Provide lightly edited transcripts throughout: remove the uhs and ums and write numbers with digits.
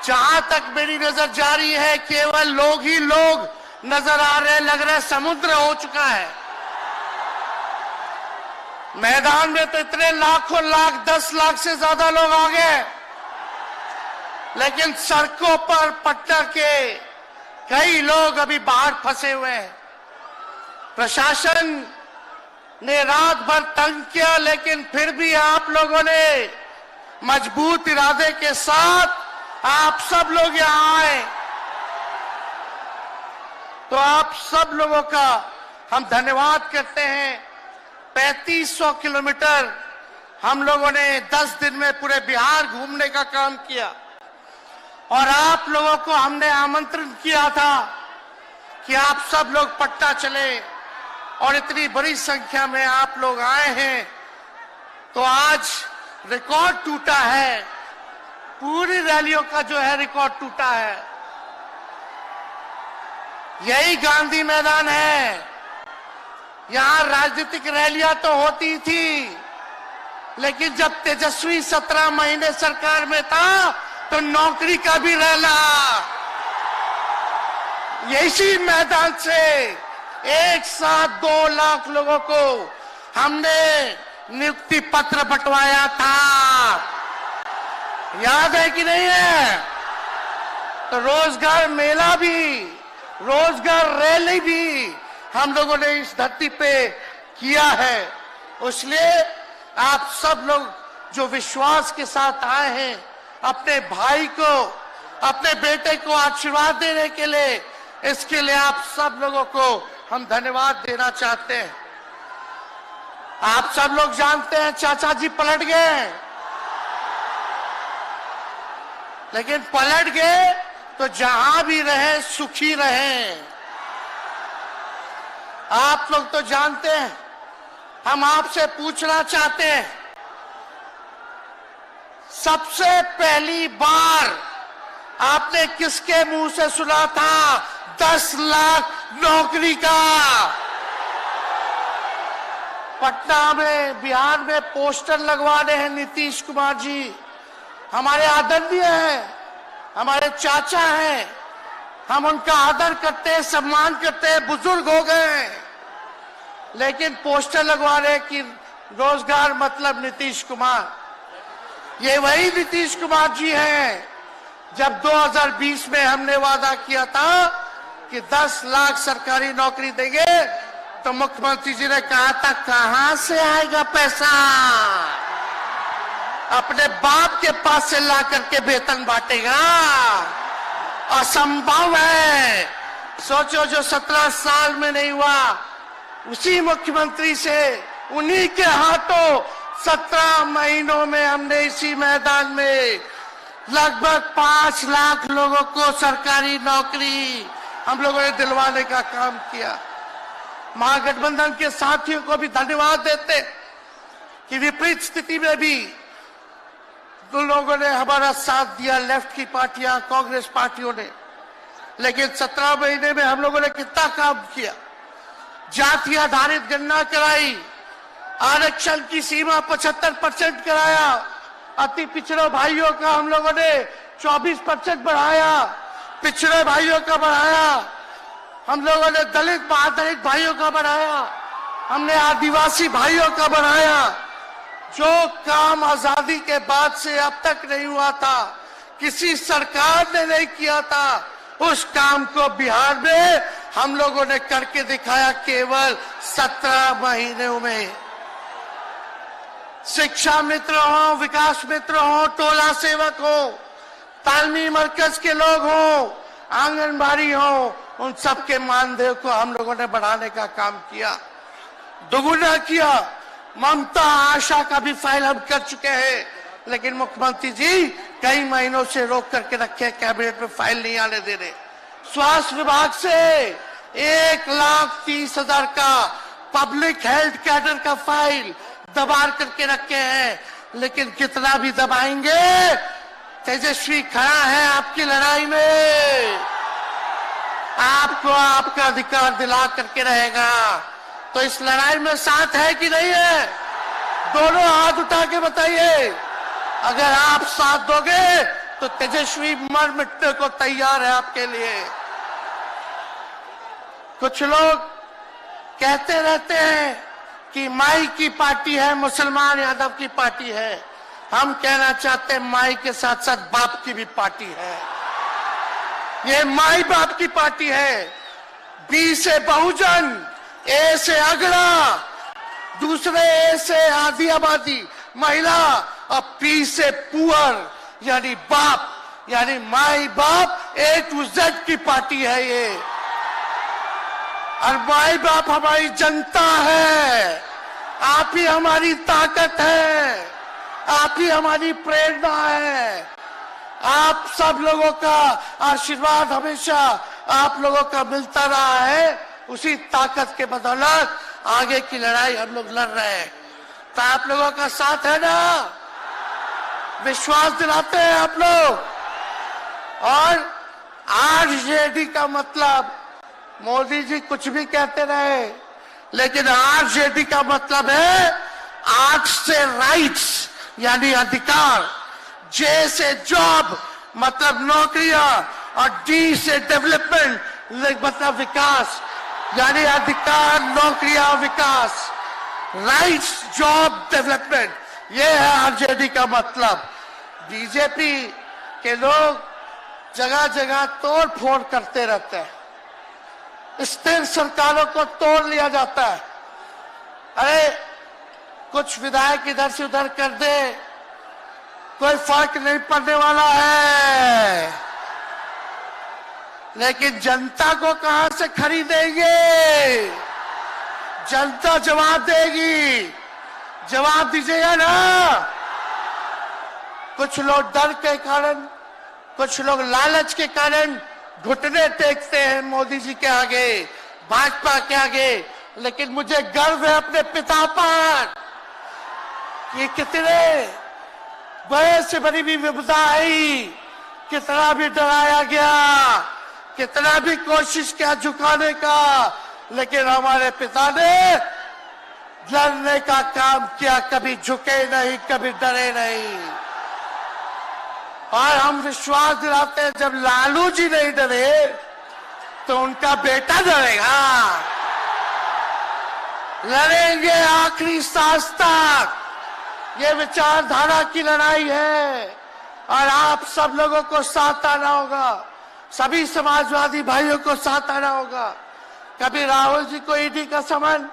जहां तक मेरी नजर जा रही है केवल लोग ही लोग नजर आ रहे, लग रहा है समुद्र हो चुका है। मैदान में तो इतने लाखों लाख 10 लाख से ज्यादा लोग आ गए, लेकिन सड़कों पर पटना के कई लोग अभी बाहर फंसे हुए हैं। प्रशासन ने रात भर तंग किया, लेकिन फिर भी आप लोगों ने मजबूत इरादे के साथ आप सब लोग यहां आए, तो आप सब लोगों का हम धन्यवाद करते हैं। 3500 किलोमीटर हम लोगों ने 10 दिन में पूरे बिहार घूमने का काम किया, और आप लोगों को हमने आमंत्रण किया था कि आप सब लोग पटना चले, और इतनी बड़ी संख्या में आप लोग आए हैं, तो आज रिकॉर्ड टूटा है। पूरी रैलियों का जो है रिकॉर्ड टूटा है। यही गांधी मैदान है। यहां राजनीतिक रैलियां तो होती थी, लेकिन जब तेजस्वी 17 महीने सरकार में था तो नौकरी का भी रैला यही मैदान से एक साथ 2 लाख लोगों को हमने नियुक्ति पत्र बंटवाया था। याद है कि नहीं है? तो रोजगार मेला भी, रोजगार रैली भी हम लोगों ने इस धरती पे किया है। इसलिए आप सब लोग जो विश्वास के साथ आए हैं, अपने भाई को, अपने बेटे को आशीर्वाद देने के लिए, इसके लिए आप सब लोगों को हम धन्यवाद देना चाहते हैं। आप सब लोग जानते हैं चाचा जी पलट गए, लेकिन पलट गए तो जहां भी रहे सुखी रहे। आप लोग तो जानते हैं, हम आपसे पूछना चाहते हैं, सबसे पहली बार आपने किसके मुंह से सुना था 10 लाख नौकरी का? पटना में, बिहार में पोस्टर लगवाने हैं नीतीश कुमार जी। हमारे आदरणीय हैं, हमारे चाचा हैं, हम उनका आदर करते हैं, सम्मान करते हैं, बुजुर्ग हो गए हैं, लेकिन पोस्टर लगवा रहे कि रोजगार मतलब नीतीश कुमार। ये वही नीतीश कुमार जी हैं जब 2020 में हमने वादा किया था कि 10 लाख सरकारी नौकरी देंगे, तो मुख्यमंत्री जी ने कहा था कहां से आएगा पैसा? अपने बाप के पास से ला करके वेतन बांटेगा? असंभव है। सोचो, जो 17 साल में नहीं हुआ, उसी मुख्यमंत्री से, उन्हीं के हाथों 17 महीनों में हमने इसी मैदान में लगभग 5 लाख लोगों को सरकारी नौकरी हम लोगों ने दिलवाने का काम किया। महागठबंधन के साथियों को भी धन्यवाद देते कि विपरीत स्थिति में भी उन लोगों ने हमारा साथ दिया, लेफ्ट की पार्टियां, कांग्रेस पार्टियों ने। लेकिन 17 महीने में हम लोगों ने कितना काम किया। जाति आधारित गणना कराई, आरक्षण की सीमा 75% कराया, अति पिछड़े भाइयों का हम लोगों ने 24% बढ़ाया, पिछड़े भाइयों का बढ़ाया, हम लोगों ने दलित महादलित भाइयों का बढ़ाया, हमने आदिवासी भाइयों का बढ़ाया। जो काम आजादी के बाद से अब तक नहीं हुआ था, किसी सरकार ने नहीं किया था, उस काम को बिहार में हम लोगों ने करके दिखाया केवल 17 महीनों में। शिक्षा मित्र हो, विकास मित्र हो, टोला सेवक हो, तालमी मरकज के लोग हो, आंगनबाड़ी हो, उन सबके मानदेय को हम लोगों ने बढ़ाने का काम किया, दोगुना किया। ममता आशा का भी फाइल हम कर चुके हैं, लेकिन मुख्यमंत्री जी कई महीनों से रोक करके रखे, कैबिनेट में फाइल नहीं आने दे रहे। स्वास्थ्य विभाग से 1,30,000 का पब्लिक हेल्थ कैडर का फाइल दबा करके रखे हैं, लेकिन कितना भी दबाएंगे, तेजस्वी खड़ा है आपकी लड़ाई में, आपको आपका अधिकार दिला करके रहेगा। तो इस लड़ाई में साथ है कि नहीं है? दोनों हाथ उठा के बताइए। अगर आप साथ दोगे तो तो तेजस्वी मर मिटने को तैयार है आपके लिए। कुछ लोग कहते रहते हैं कि माई की पार्टी है, मुसलमान यादव की पार्टी है। हम कहना चाहते हैं माई के साथ साथ बाप की भी पार्टी है। ये माई बाप की पार्टी है। बी से बहुजन, ए से अगड़ा, दूसरे ए से आधी आबादी महिला और पी से पुअर यानी बाप, यानी माई बाप ए टू जेड की पार्टी है ये। और माई बाप हमारी जनता है। आप ही हमारी ताकत है, आप ही हमारी प्रेरणा है। आप सब लोगों का आशीर्वाद हमेशा आप लोगों का मिलता रहा है। उसी ताकत के बदौलत आगे की लड़ाई हम लोग लड़ रहे हैं। तो आप लोगों का साथ है ना? विश्वास दिलाते हैं आप लोग। और आरजेडी का मतलब, मोदी जी कुछ भी कहते रहे, लेकिन आरजेडी का मतलब है आर से राइट्स यानी अधिकार, जे से जॉब मतलब नौकरियां, और डी से डेवलपमेंट मतलब विकास, यानी अधिकार, नौकरियां, विकास, राइट्स, जॉब, डेवलपमेंट, ये है आरजेडी का मतलब। बीजेपी के लोग जगह जगह तोड़ फोड़ करते रहते हैं। स्थिर सरकारों को तोड़ लिया जाता है। अरे कुछ विधायक इधर से उधर कर दे, कोई फर्क नहीं पड़ने वाला है। लेकिन जनता को कहां से खरीदेंगे? जनता जवाब देगी। जवाब दीजिएगा ना? कुछ लोग डर के कारण, कुछ लोग लालच के कारण घुटने टेकते हैं मोदी जी के आगे, भाजपा के आगे। लेकिन मुझे गर्व है अपने पिता पर कि कितने बड़े से बड़ी भी विपदा आई, कितना भी डराया गया, कितना भी कोशिश किया झुकाने का, लेकिन हमारे पिता ने लड़ने का काम किया। कभी झुके नहीं, कभी डरे नहीं। और हम विश्वास दिलाते हैं जब लालू जी नहीं डरे तो उनका बेटा डरेगा। लड़ेंगे आखिरी सांस तक। ये विचारधारा की लड़ाई है और आप सब लोगों को साथ आना होगा। सभी समाजवादी भाइयों को साथ आना होगा। कभी राहुल जी को ईडी का समन,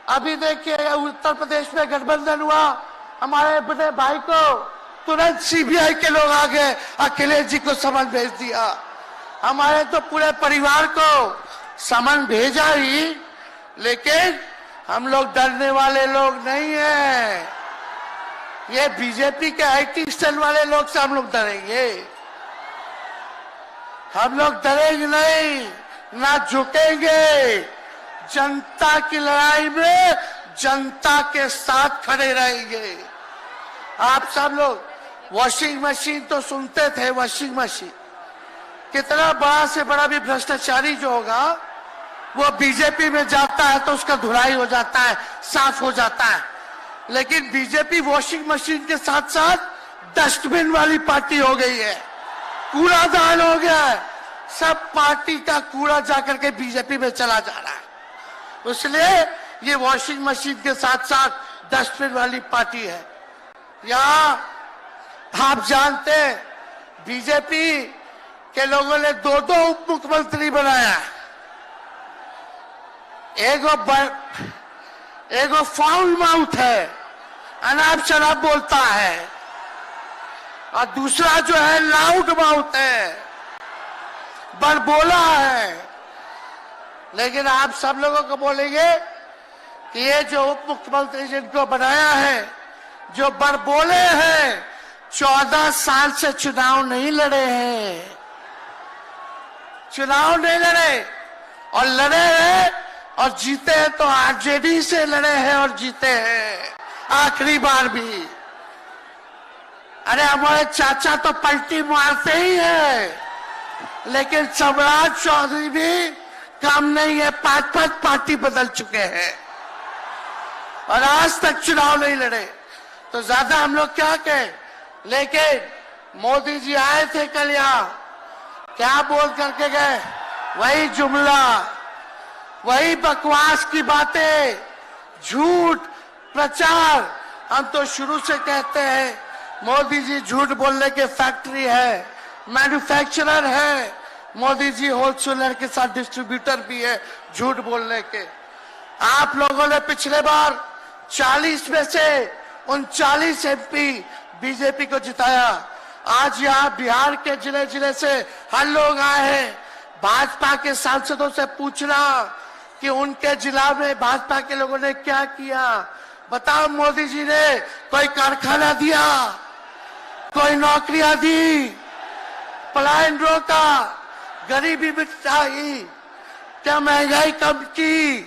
अभी देखिए उत्तर प्रदेश में गठबंधन हुआ, हमारे बड़े भाई को तुरंत सीबीआई के लोग आ गए, अखिलेश जी को समन भेज दिया। हमारे तो पूरे परिवार को समन भेजा ही, लेकिन हम लोग डरने वाले लोग नहीं हैं। ये बीजेपी के आईटी सेल वाले लोग से हम लोग डरेंगे? हम लोग डरेंगे नहीं, ना झुकेंगे। जनता की लड़ाई में जनता के साथ खड़े रहेंगे। आप सब लोग वॉशिंग मशीन तो सुनते थे, वॉशिंग मशीन कितना बड़ा से बड़ा भी भ्रष्टाचारी जो होगा वो बीजेपी में जाता है तो उसका धुलाई हो जाता है, साफ हो जाता है। लेकिन बीजेपी वॉशिंग मशीन के साथ साथ डस्टबिन वाली पार्टी हो गई है, कूड़ादान हो गया है। सब पार्टी का कूड़ा जाकर के बीजेपी में चला जा रहा है। इसलिए ये वॉशिंग मशीन के साथ साथ डस्टबिन वाली पार्टी है। यहाँ आप जानते हैं बीजेपी के लोगों ने दो उप मुख्यमंत्री बनाया। एगो फाउल माउथ है, अनाप शनाप बोलता है, और दूसरा जो है लाउड माउथ है, बड़बोला है। लेकिन आप सब लोगों को बोलेंगे कि ये जो उप मुख्यमंत्री जिनको बनाया है, जो बड़बोले हैं, 14 साल से चुनाव नहीं लड़े हैं, चुनाव नहीं लड़े, और लड़े हैं और जीते हैं तो आरजेडी से लड़े हैं और जीते हैं आखिरी बार भी। अरे हमारे चाचा तो पलटी मारते ही है, लेकिन सम्राट चौधरी भी काम नहीं है, 5 पार्टी बदल चुके हैं और आज तक चुनाव नहीं लड़े। तो ज्यादा हम लोग क्या कहें, लेकिन मोदी जी आए थे कल यहाँ, क्या बोल करके गए? वही जुमला, वही बकवास की बातें, झूठ प्रचार। हम तो शुरू से कहते हैं मोदी जी झूठ बोलने के फैक्ट्री है, मैन्युफैक्चरर है। मोदी जी होलसेलर के साथ डिस्ट्रीब्यूटर भी है झूठ बोलने के। आप लोगों ने पिछले बार 40 में से 39 एमपी बीजेपी को जिताया। आज यहाँ बिहार के जिले जिले से हर लोग आए हैं भाजपा के सांसदों से पूछना कि उनके जिला में भाजपा के लोगों ने क्या किया। बताओ, मोदी जी ने कोई कारखाना दिया, कोई नौकरियां दी, पलायन रोका, गरीबी मिटाई, क्या महंगाई कम की?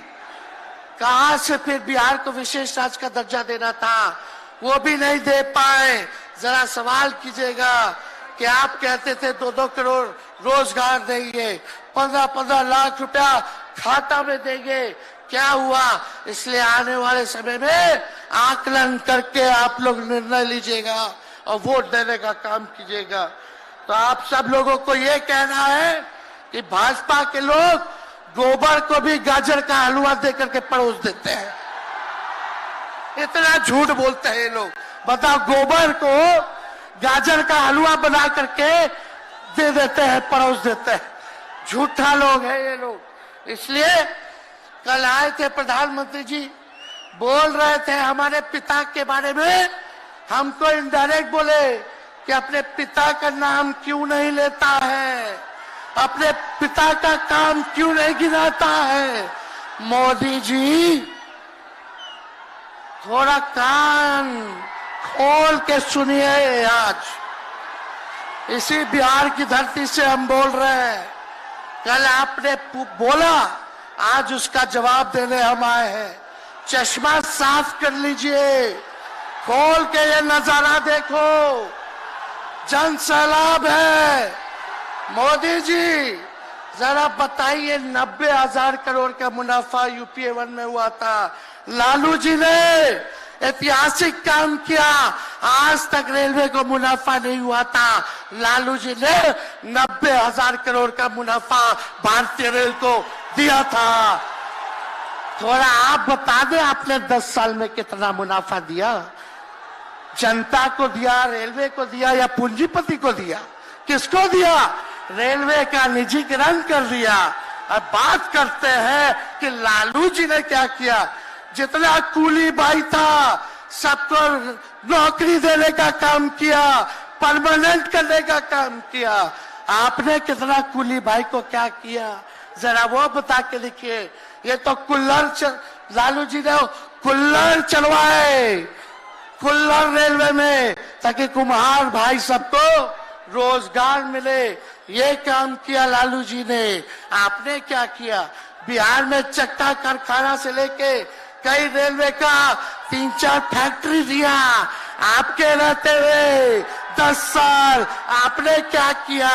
कहां से फिर बिहार को विशेष राज्य का दर्जा देना था, वो भी नहीं दे पाए। जरा सवाल कीजिएगा कि आप कहते थे 2-2 करोड़ रोजगार देंगे, 15-15 लाख रुपया खाता में देंगे, क्या हुआ? इसलिए आने वाले समय में आकलन करके आप लोग निर्णय लीजिएगा और वोट देने का काम कीजिएगा। तो आप सब लोगों को ये कहना है कि भाजपा के लोग गोबर को भी गाजर का हलवा देकर के परोस देते हैं। इतना झूठ बोलते हैं ये लोग। बताओ, गोबर को गाजर का हलवा बना करके दे देते हैं, परोस देते हैं। झूठा लोग हैं ये लोग। इसलिए कल आए थे प्रधानमंत्री जी, बोल रहे थे हमारे पिता के बारे में। हमको इनडायरेक्ट बोले कि अपने पिता का नाम क्यों नहीं लेता है, अपने पिता का काम क्यों नहीं गिनाता है। मोदी जी, थोड़ा कान खोल के सुनिए। आज इसी बिहार की धरती से हम बोल रहे हैं। कल आपने बोला, आज उसका जवाब देने हम आए हैं। चश्मा साफ कर लीजिए, खोल के ये नजारा देखो, जन सैलाब है। मोदी जी, जरा बताइए, 90,000 करोड़ का मुनाफा यूपीए 1 में हुआ था। लालू जी ने ऐतिहासिक काम किया, आज तक रेलवे को मुनाफा नहीं हुआ था। लालू जी ने 90,000 करोड़ का मुनाफा भारतीय रेल को दिया था। थोड़ा आप बता दें, आपने 10 साल में कितना मुनाफा दिया? जनता को दिया, रेलवे को दिया या पूंजीपति को दिया? किसको दिया? रेलवे का निजीकरण कर दिया। अब बात करते हैं कि लालू जी ने क्या किया। जितना कूली भाई था सबको नौकरी देने का काम किया, परमानेंट करने का काम किया। आपने कितना कूली भाई को क्या किया, जरा वो बता के लिखिए। ये तो लालू जी ने कुल्लर चलवाए, कुल्लर रेलवे में, ताकि कुम्हार भाई सबको रोजगार मिले। ये काम किया लालू जी ने। आपने क्या किया? बिहार में चक्का कारखाना से लेके कई रेलवे का 3-4 फैक्ट्री दिया। आपके रहते हुए 10 साल आपने क्या किया?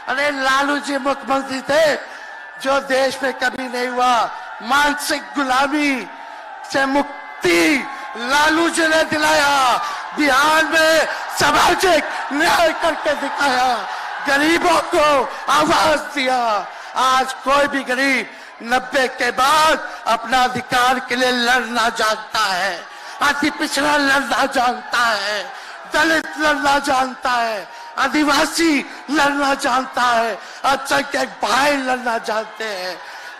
अरे लालू जी मुख्यमंत्री थे जो देश में कभी नहीं हुआ। मानसिक गुलामी से मुक्ति लालू जी ने दिलाया। बिहार में सामाजिक न्याय करके दिखाया, गरीबों को आवाज दिया। आज कोई भी गरीब 90 के बाद अपना अधिकार के लिए लड़ना जानता है, अति पिछड़ा लड़ना जानता है, दलित लड़ना जानता है, आदिवासी लड़ना जानता है, अल्पसंख्यक भाई लड़ना जानते हैं।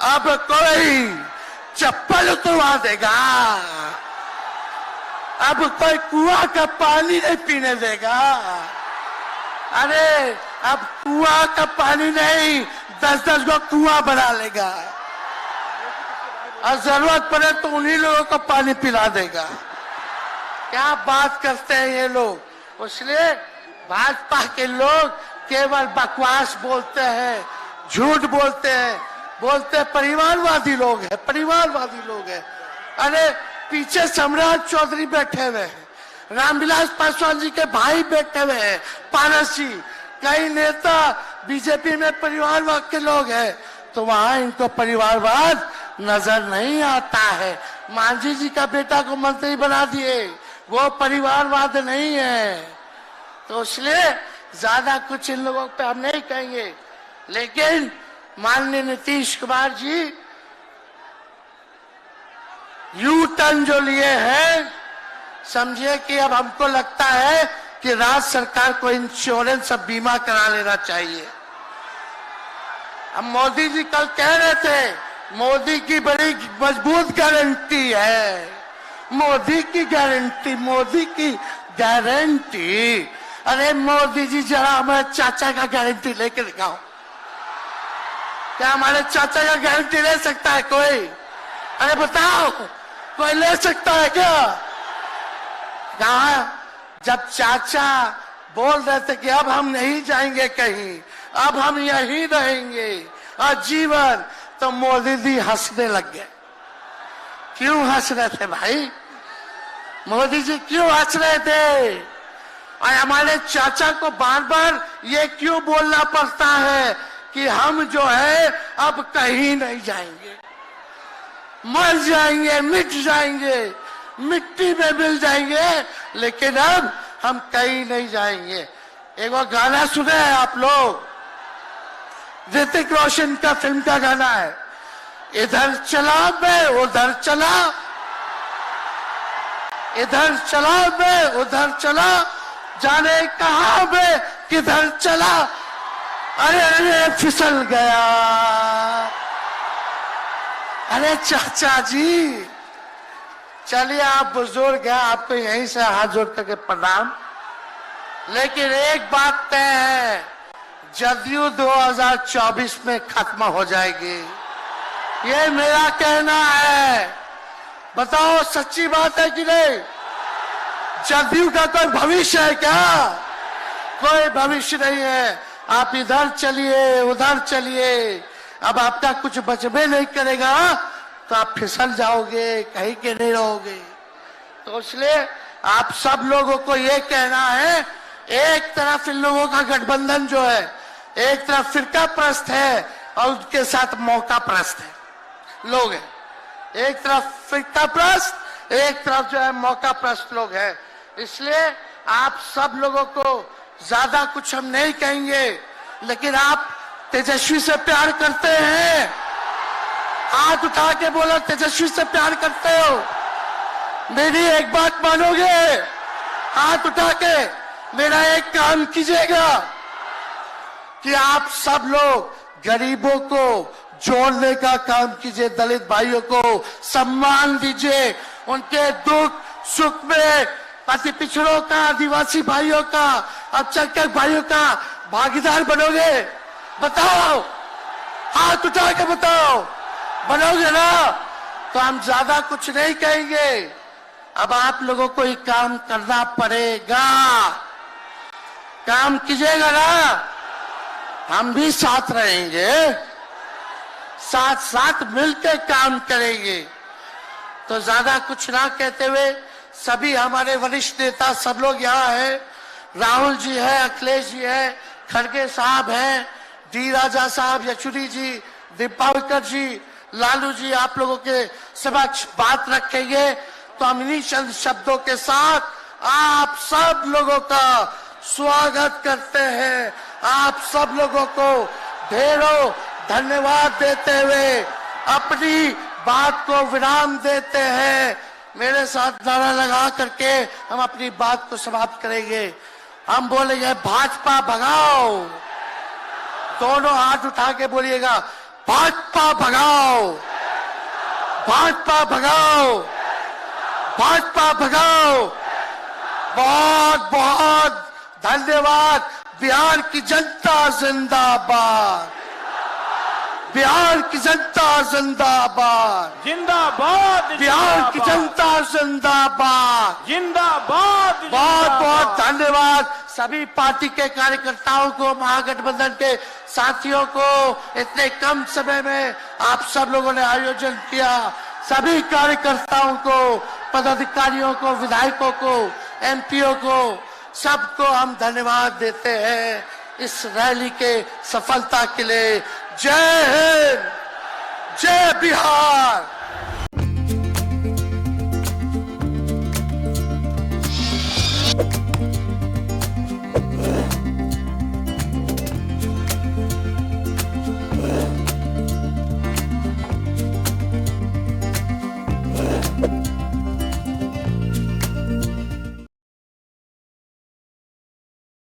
अब कोई चप्पल उतरवा देगा, अब कोई कुआं का पानी नहीं पीने देगा। अरे अब कुआं का पानी नहीं, 10-10 को कुआं बना लेगा और जरूरत पड़े तो उन्हीं लोगों को पानी पिला देगा। क्या बात करते हैं ये लोग। इसलिए भाजपा के लोग केवल बकवास बोलते हैं, झूठ बोलते हैं, बोलते परिवारवादी लोग हैं, परिवारवादी लोग हैं। अरे पीछे सम्राट चौधरी बैठे हुए हैं, रामविलास पासवान जी के भाई बैठे हुए हैं, पारस जी, कई नेता बीजेपी में परिवारवाद के लोग हैं, तो वहां इनको परिवारवाद नजर नहीं आता है। मांझी जी का बेटा को मंत्री बना दिए, वो परिवारवाद नहीं है। तो इसलिए ज्यादा कुछ इन लोगों पे हम नहीं कहेंगे, लेकिन माननीय नीतीश कुमार जी यू टर्न जो लिए हैं, समझिए कि अब हमको लगता है कि राज्य सरकार को इंश्योरेंस और बीमा करा लेना चाहिए। अब मोदी जी कल कह रहे थे मोदी की बड़ी मजबूत गारंटी है, मोदी की गारंटी, मोदी की गारंटी। अरे मोदी जी जरा हमारे चाचा का गारंटी लेके दिखाओ। क्या हमारे चाचा का गारंटी ले सकता है कोई? अरे बताओ, कोई ले सकता है क्या? कहा जब चाचा बोल रहे थे कि अब हम नहीं जाएंगे कहीं, अब हम यहीं रहेंगे आजीवन, तो मोदी जी हंसने लग गए। क्यों हंस रहे थे भाई? मोदी जी क्यों हंस रहे थे? और हमारे चाचा को बार बार ये क्यों बोलना पड़ता है कि हम जो है अब कहीं नहीं जाएंगे, मर जाएंगे, मिट जाएंगे, मिट्टी में मिल जाएंगे, लेकिन अब हम कहीं नहीं जाएंगे। एक वो गाना सुने हैं आप लोग, ऋतिक रोशन का फिल्म का गाना है, इधर चला मैं उधर चला, इधर चला मैं उधर चला, जाने कहां मैं किधर चला, अरे अरे फिसल गया। अरे चाचा जी, चलिए आप बुजुर्ग हैं, आपको यहीं से हाथ जोड़ करके प्रणाम। लेकिन एक बात तय है, जदयू 2024 में खत्म हो जाएगी, ये मेरा कहना है। बताओ सच्ची बात है कि नहीं? जदयू का कोई भविष्य है क्या? कोई भविष्य नहीं है। आप इधर चलिए उधर चलिए, अब आपका कुछ बचबे नहीं करेगा तो आप फिसल जाओगे, कहीं के नहीं रहोगे। तो इसलिए आप सब लोगों को ये कहना है, एक तरफ इन लोगों का गठबंधन जो है, एक तरफ फिरका प्रस्त है और उनके साथ मौका प्रस्त है लोग हैं। एक तरफ फिरका प्रस्त, एक तरफ जो है मौका प्रस्त लोग हैं। इसलिए आप सब लोगों को ज्यादा कुछ हम नहीं कहेंगे, लेकिन आप तेजस्वी से प्यार करते हैं? हाथ उठा के बोलो, तेजस्वी से प्यार करते हो? मेरी एक बात मानोगे? हाथ उठा के मेरा एक काम कीजिएगा कि आप सब लोग गरीबों को जोड़ने का काम कीजिए, दलित भाइयों को सम्मान दीजिए, उनके दुख सुख में अति पिछड़ों का, आदिवासी भाइयों का, अल्पसंख्यक भाइयों का भागीदार बनोगे? बताओ, हाथ उठा के बताओ, बनोगे ना? तो हम ज्यादा कुछ नहीं कहेंगे। अब आप लोगों को ही काम करना पड़ेगा, काम कीजिएगा ना? हम भी साथ रहेंगे, साथ साथ मिलकर काम करेंगे। तो ज्यादा कुछ ना कहते हुए सभी हमारे वरिष्ठ नेता सब लोग यहाँ हैं, राहुल जी है, अखिलेश जी है, खड़गे साहब हैं, डी राजा साहब, यशुरी जी, दीपावकर जी, लालू जी आप लोगों के समक्ष बात रखेंगे। तो हम इन्हीं चंद शब्दों के साथ आप सब लोगों का स्वागत करते हैं, आप सब लोगों को ढेरों धन्यवाद देते हुए अपनी बात को विराम देते हैं। मेरे साथ नारा लगा करके हम अपनी बात को समाप्त करेंगे। हम बोलेंगे भाजपा भगाओ, दोनों हाथ उठा के बोलिएगा, भाजपा भगाओ, भाजपा भगाओ, भाजपा भगाओ। बहुत बहुत धन्यवाद। बिहार की जनता जिंदाबाद, बिहार की जनता जिंदाबाद, जिंदाबाद, बिहार की जनता जिंदाबाद, जिंदाबाद। बहुत बहुत धन्यवाद सभी पार्टी के कार्यकर्ताओं को, महागठबंधन के साथियों को। इतने कम समय में आप सब लोगों ने आयोजन किया, सभी कार्यकर्ताओं को, पदाधिकारियों को, विधायकों को, एमपीओ को, सबको हम धन्यवाद देते हैं इस रैली के सफलता के लिए। जय हिंद, जय बिहार।